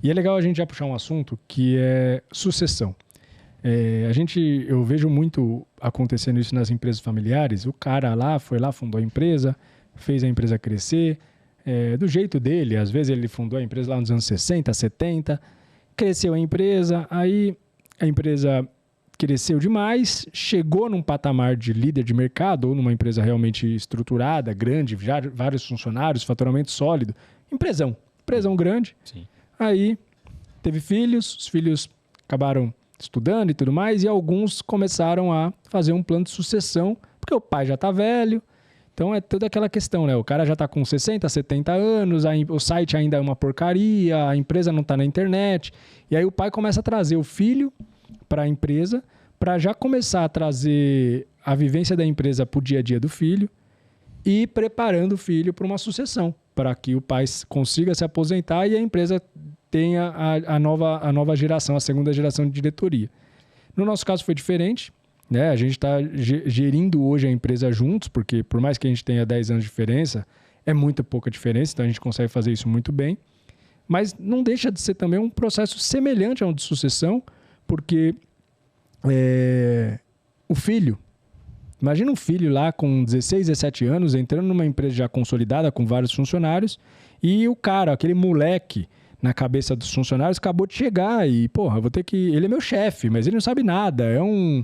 E é legal a gente já puxar um assunto que é sucessão. Eu vejo muito acontecendo isso nas empresas familiares. O cara lá foi lá, fundou a empresa, fez a empresa crescer, do jeito dele. Às vezes ele fundou a empresa lá nos anos 60, 70, cresceu a empresa, aí a empresa cresceu demais, chegou num patamar de líder de mercado ou numa empresa realmente estruturada, grande, já vários funcionários, faturamento sólido. Empresão grande. Sim. Aí teve filhos, os filhos acabaram estudando e tudo mais, e alguns começaram a fazer um plano de sucessão, porque o pai já está velho. Então é toda aquela questão, né? O cara já está com 60, 70 anos, o site ainda é uma porcaria, a empresa não está na internet. E aí o pai começa a trazer o filho para a empresa, para já começar a trazer a vivência da empresa para o dia a dia do filho e preparando o filho para uma sucessão, para que o pai consiga se aposentar e a empresa tenha a nova geração, a segunda geração de diretoria. No nosso caso foi diferente, né? A gente está gerindo hoje a empresa juntos, porque por mais que a gente tenha 10 anos de diferença, é muito pouca diferença, então a gente consegue fazer isso muito bem. Mas não deixa de ser também um processo semelhante a um de sucessão, porque o filho, imagina um filho lá com 16, 17 anos, entrando numa empresa já consolidada com vários funcionários, e o cara, aquele moleque na cabeça dos funcionários, acabou de chegar e, porra, vou ter que... Ele é meu chefe, mas ele não sabe nada, é um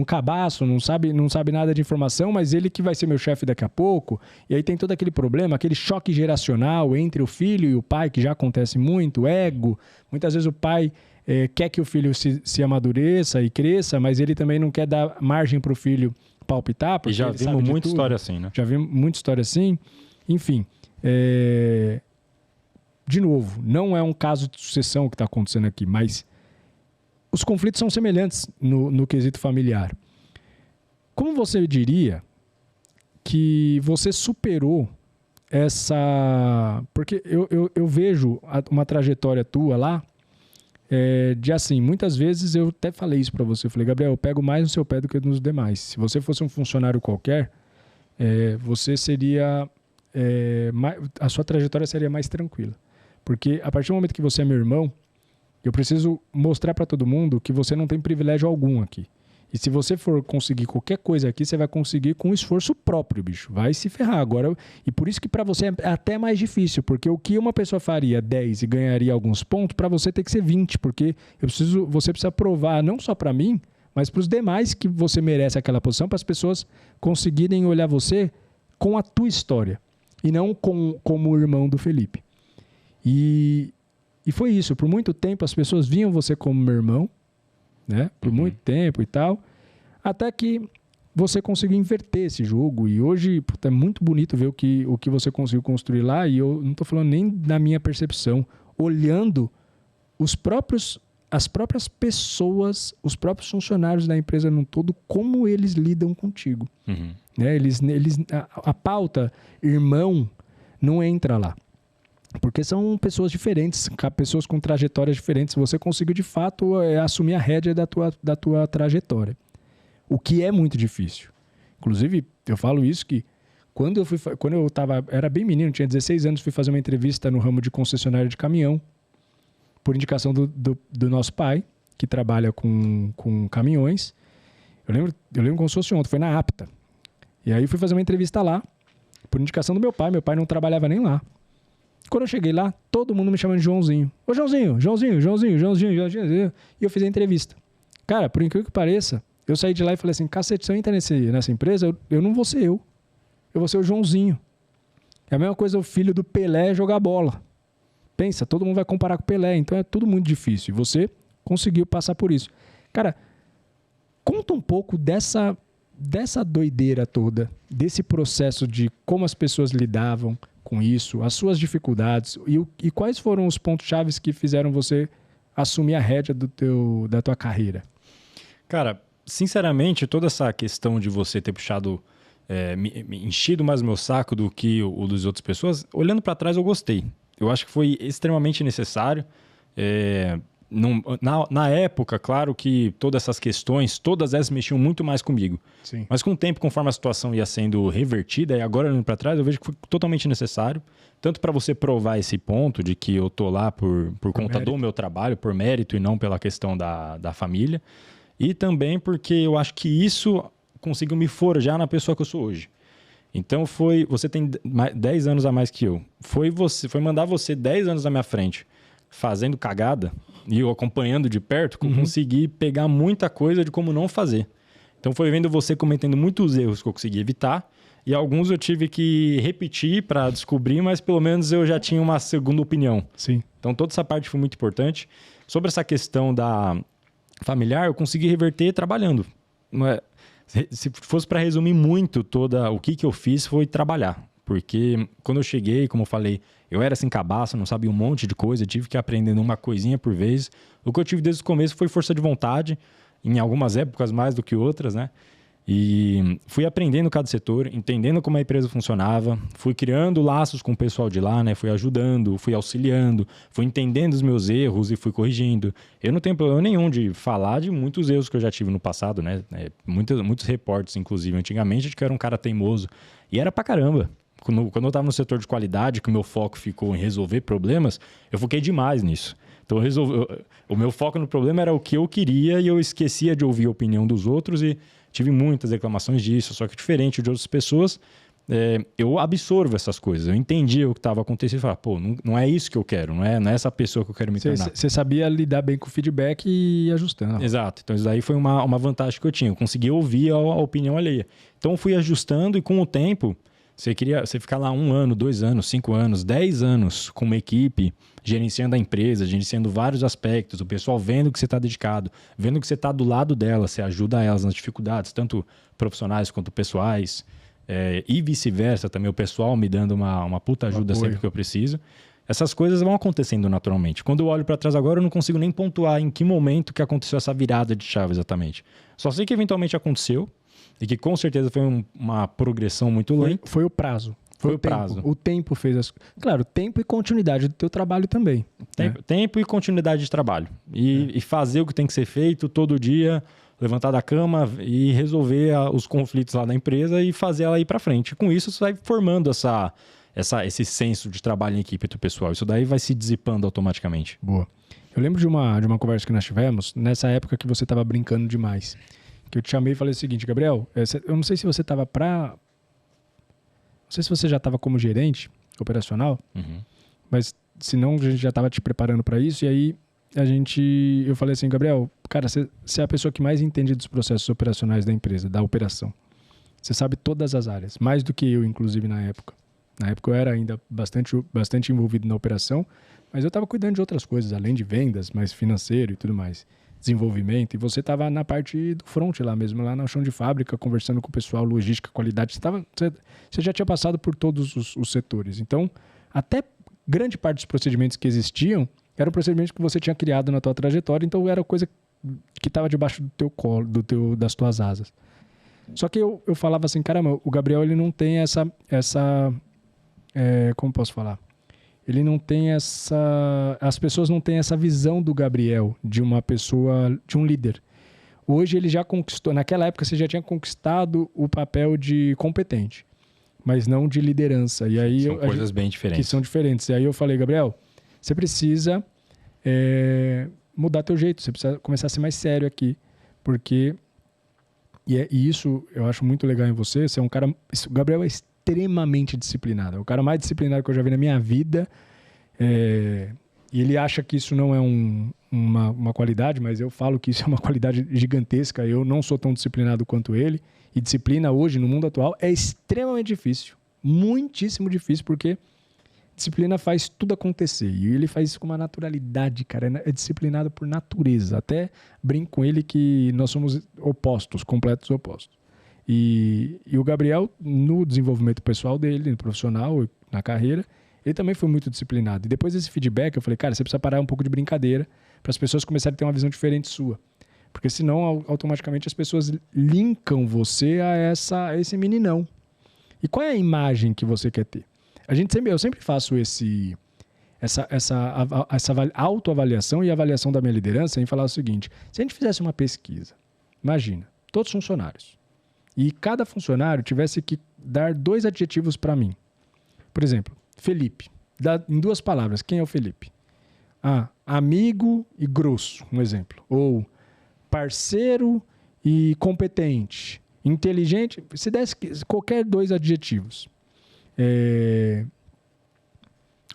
cabaço, não sabe nada de informação, mas ele que vai ser meu chefe daqui a pouco. E aí tem todo aquele problema, aquele choque geracional entre o filho e o pai, que já acontece muito, ego. Muitas vezes o pai quer que o filho se amadureça e cresça, mas ele também não quer dar margem para o filho palpitar. E já vimos muita história assim, né? Já vimos muita história assim. Enfim, de novo, não é um caso de sucessão que está acontecendo aqui, mas os conflitos são semelhantes no quesito familiar. Como você diria que você superou essa... Porque eu vejo uma trajetória tua lá, de assim, muitas vezes eu até falei isso para você, eu falei, Gabriel, eu pego mais no seu pé do que nos demais. Se você fosse um funcionário qualquer, você seria... a sua trajetória seria mais tranquila. Porque a partir do momento que você é meu irmão, eu preciso mostrar para todo mundo que você não tem privilégio algum aqui. E se você for conseguir qualquer coisa aqui, você vai conseguir com esforço próprio, bicho. Vai se ferrar. Agora, e por isso que para você é até mais difícil, porque o que uma pessoa faria 10 e ganharia alguns pontos, para você tem que ser 20, porque você precisa provar não só para mim, mas para os demais que você merece aquela posição, para as pessoas conseguirem olhar você com a tua história e não como o irmão do Felipe. E foi isso. Por muito tempo as pessoas viam você como meu irmão, né? Por muito tempo e tal, até que você conseguiu inverter esse jogo. E hoje é muito bonito ver o que você conseguiu construir lá. E eu não estou falando nem da minha percepção, olhando as próprias pessoas, os próprios funcionários da empresa no todo, como eles lidam contigo. Né? A pauta irmão não entra lá. Porque são pessoas diferentes, pessoas com trajetórias diferentes. Você conseguiu, de fato, assumir a rédea da tua trajetória. O que é muito difícil. Inclusive, eu falo isso que quando eu era bem menino, tinha 16 anos, fui fazer uma entrevista no ramo de concessionária de caminhão, por indicação do nosso pai, que trabalha com caminhões. Eu lembro como se fosse ontem, foi na APTA. E aí fui fazer uma entrevista lá, por indicação do meu pai. Meu pai não trabalhava nem lá. Quando eu cheguei lá, todo mundo me chamando de Joãozinho. Ô Joãozinho. E eu fiz a entrevista. Cara, por incrível que pareça, eu saí de lá e falei assim, cacete, se eu entrar nessa empresa, eu não vou ser eu. Eu vou ser o Joãozinho. É a mesma coisa o filho do Pelé jogar bola. Pensa, todo mundo vai comparar com o Pelé, então é tudo muito difícil. E você conseguiu passar por isso. Cara, conta um pouco dessa doideira toda, desse processo de como as pessoas lidavam com isso, as suas dificuldades e quais foram os pontos chaves que fizeram você assumir a rédea da tua carreira? Cara, sinceramente, toda essa questão de você ter puxado, enchido mais o meu saco do que o das outras pessoas, olhando para trás eu gostei. Eu acho que foi extremamente necessário. Na época, claro que todas essas questões, todas essas mexiam muito mais comigo. Sim. Mas com o tempo, conforme a situação ia sendo revertida, e agora olhando para trás, eu vejo que foi totalmente necessário. Tanto para você provar esse ponto de que eu tô lá por conta do meu trabalho, por mérito e não pela questão da família. E também porque eu acho que isso conseguiu me forjar na pessoa que eu sou hoje. Então você tem 10 anos a mais que eu. Foi mandar você 10 anos à minha frente fazendo cagada e eu acompanhando de perto que eu consegui pegar muita coisa de como não fazer. Então foi vendo você cometendo muitos erros que eu consegui evitar e alguns eu tive que repetir para descobrir, mas pelo menos eu já tinha uma segunda opinião. Sim. Então toda essa parte foi muito importante. Sobre essa questão da familiar, eu consegui reverter trabalhando. Se fosse para resumir muito o que eu fiz foi trabalhar. Porque quando eu cheguei, como eu falei, eu era sem cabaça, não sabia um monte de coisa, tive que aprender uma coisinha por vez. O que eu tive desde o começo foi força de vontade, em algumas épocas mais do que outras, né? E fui aprendendo cada setor, entendendo como a empresa funcionava, fui criando laços com o pessoal de lá, né? Fui ajudando, fui auxiliando, fui entendendo os meus erros e fui corrigindo. Eu não tenho problema nenhum de falar de muitos erros que eu já tive no passado, né? Muitos reportes, inclusive, antigamente, de que eu era um cara teimoso. E era pra caramba. Quando eu estava no setor de qualidade, que o meu foco ficou em resolver problemas, eu foquei demais nisso. Então, o meu foco no problema era o que eu queria e eu esquecia de ouvir a opinião dos outros e tive muitas reclamações disso. Só que diferente de outras pessoas, eu absorvo essas coisas. Eu entendia o que estava acontecendo e falava, pô, não é isso que eu quero, não é essa pessoa que eu quero me tornar. Você sabia lidar bem com o feedback e ir ajustando. Exato. Então, isso daí foi uma vantagem que eu tinha. Eu conseguia ouvir a opinião alheia. Então, eu fui ajustando e com o tempo... Você ficar lá 1 ano, 2 anos, 5 anos, 10 anos com uma equipe, gerenciando a empresa, gerenciando vários aspectos, o pessoal vendo que você está dedicado, vendo que você está do lado delas, você ajuda elas nas dificuldades, tanto profissionais quanto pessoais, e vice-versa também, o pessoal me dando uma puta ajuda sempre que eu preciso. Essas coisas vão acontecendo naturalmente. Quando eu olho para trás agora, eu não consigo nem pontuar em que momento que aconteceu essa virada de chave exatamente. Só sei que eventualmente aconteceu, e que com certeza foi uma progressão muito lenta. Foi o prazo. Foi o prazo. O tempo fez as... Claro, tempo e continuidade do teu trabalho também. Tempo e continuidade de trabalho. E fazer o que tem que ser feito todo dia, levantar da cama e resolver os conflitos lá da empresa e fazer ela ir para frente. Com isso, você vai formando esse senso de trabalho em equipe do pessoal. Isso daí vai se dissipando automaticamente. Boa. Eu lembro de uma conversa que nós tivemos, nessa época que você estava brincando demais. Que eu te chamei e falei o seguinte, Gabriel, eu não sei se você estava não sei se você já estava como gerente operacional, mas se não, a gente já estava te preparando para isso. E aí eu falei assim, Gabriel, cara, você é a pessoa que mais entende dos processos operacionais da empresa, da operação. Você sabe todas as áreas, mais do que eu, inclusive, na época. Na época eu era ainda bastante envolvido na operação, mas eu estava cuidando de outras coisas, além de vendas, mais financeiro e tudo mais. Desenvolvimento, e você estava na parte do front lá mesmo, lá no chão de fábrica, conversando com o pessoal, logística, qualidade, você já tinha passado por todos os setores. Então, até grande parte dos procedimentos que existiam, eram procedimentos que você tinha criado na tua trajetória, então era coisa que estava debaixo do teu colo, das tuas asas. Só que eu falava assim, caramba, o Gabriel ele não tem como posso falar? Ele não tem as pessoas não têm essa visão do Gabriel, de uma pessoa, de um líder. Hoje ele já conquistou, naquela época você já tinha conquistado o papel de competente, mas não de liderança. E aí são coisas bem diferentes. Que são diferentes. E aí eu falei, Gabriel, você precisa mudar teu jeito, você precisa começar a ser mais sério aqui, porque... E isso eu acho muito legal em você, você é um cara... O Gabriel é extremamente disciplinado. É o cara mais disciplinado que eu já vi na minha vida. E ele acha que isso não é uma qualidade, mas eu falo que isso é uma qualidade gigantesca. Eu não sou tão disciplinado quanto ele. E disciplina hoje, no mundo atual, é extremamente difícil. Muitíssimo difícil, porque disciplina faz tudo acontecer. E ele faz isso com uma naturalidade, cara. É disciplinado por natureza. Até brinco com ele que nós somos opostos, completos opostos. E o Gabriel, no desenvolvimento pessoal dele, no profissional, na carreira, ele também foi muito disciplinado. E depois desse feedback, eu falei, cara, você precisa parar um pouco de brincadeira para as pessoas começarem a ter uma visão diferente sua. Porque senão, automaticamente, as pessoas linkam você a esse meninão. E qual é a imagem que você quer ter? Eu sempre faço essa autoavaliação e avaliação da minha liderança em falar o seguinte: se a gente fizesse uma pesquisa, imagina, todos funcionários, e cada funcionário tivesse que dar 2 adjetivos para mim. Por exemplo, Felipe. Em 2 palavras, quem é o Felipe? Amigo e grosso, um exemplo. Ou parceiro e competente. Inteligente. Se desse qualquer 2 adjetivos.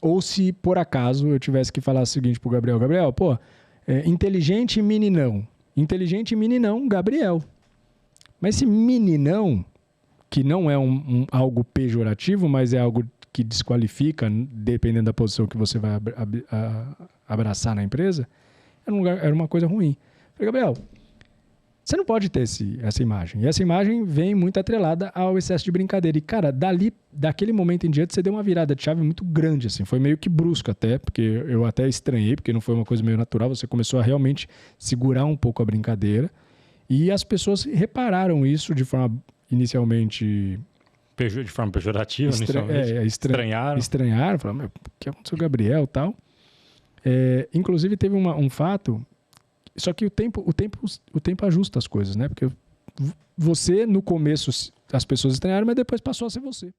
Ou se, por acaso, eu tivesse que falar o seguinte pro Gabriel. Gabriel, inteligente e meninão. Inteligente e meninão, Gabriel. Mas esse meninão, que não é algo pejorativo, mas é algo que desqualifica, dependendo da posição que você vai abraçar na empresa, era uma coisa ruim. Falei, Gabriel, você não pode ter essa imagem. E essa imagem vem muito atrelada ao excesso de brincadeira. E, cara, daquele momento em diante, você deu uma virada de chave muito grande, assim. Foi meio que brusco até, porque eu até estranhei, porque não foi uma coisa meio natural. Você começou a realmente segurar um pouco a brincadeira. E as pessoas repararam isso de forma inicialmente... De forma pejorativa, inicialmente. Estranharam. Falaram, o que aconteceu com o Gabriel e tal? Inclusive, teve um fato... Só que o tempo ajusta as coisas, né? Porque você, no começo, as pessoas estranharam, mas depois passou a ser você.